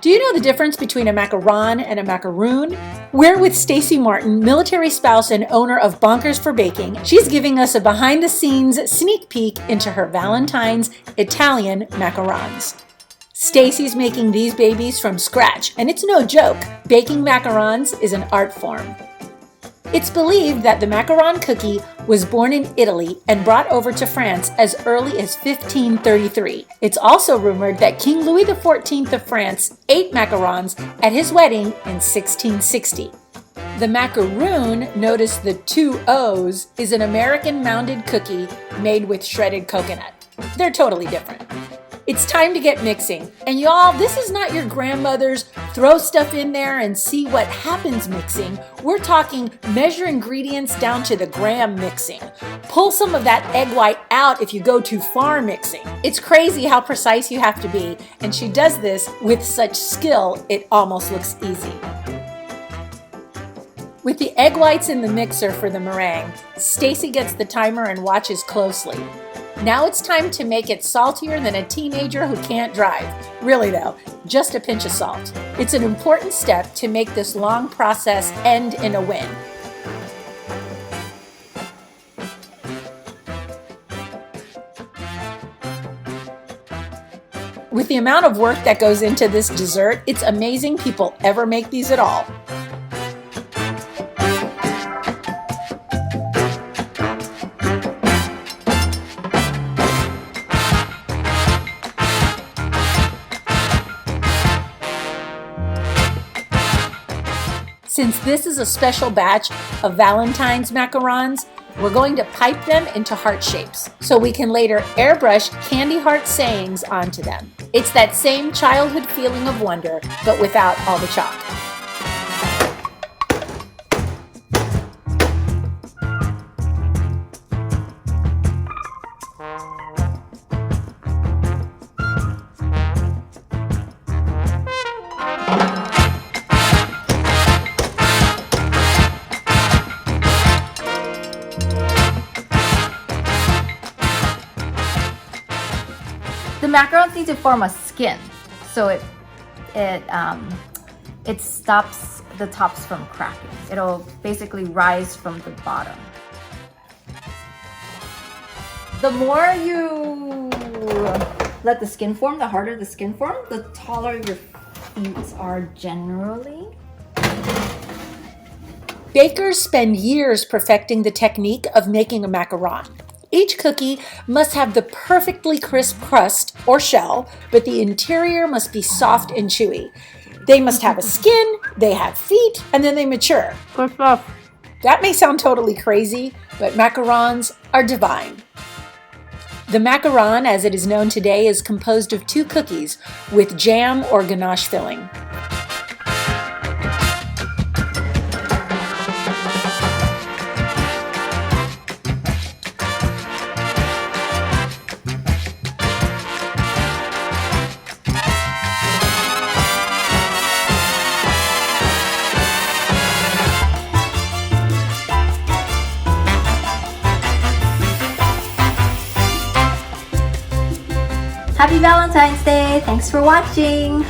Do you know the difference between a macaron and a macaroon? We're with Stacy Martin, military spouse and owner of Bonkers for Baking. She's giving us a behind-the-scenes sneak peek into her Valentine's Italian macarons. Stacy's making these babies from scratch, and it's no joke. Baking macarons is an art form. It's believed that the macaron cookie was born in Italy and brought over to France as early as 1533. It's also rumored that King Louis XIV of France ate macarons at his wedding in 1660. The macaroon, notice the 2 O's, is an American mounded cookie made with shredded coconut. They're totally different. It's time to get mixing. And y'all, this is not your grandmother's throw stuff in there and see what happens mixing. We're talking measure ingredients down to the gram mixing. Pull some of that egg white out if you go too far mixing. It's crazy how precise you have to be, and she does this with such skill it almost looks easy. With the egg whites in the mixer for the meringue, Stacy gets the timer and watches closely. Now it's time to make it saltier than a teenager who can't drive. Really though, just a pinch of salt. It's an important step to make this long process end in a win. With the amount of work that goes into this dessert, it's amazing people ever make these at all. Since this is a special batch of Valentine's macarons, we're going to pipe them into heart shapes so we can later airbrush candy heart sayings onto them. It's that same childhood feeling of wonder, but without all the chalk. The macarons need to form a skin, so it stops the tops from cracking. It'll basically rise from the bottom. The more you let the skin form, the harder the skin form, the taller your feet are generally. Bakers spend years perfecting the technique of making a macaron. Each cookie must have the perfectly crisp crust or shell, but the interior must be soft and chewy. They must have a skin, they have feet, and then they mature. Good stuff. That may sound totally crazy, but macarons are divine. The macaron, as it is known today, is composed of 2 cookies with jam or ganache filling. Happy Valentine's Day! Thanks for watching!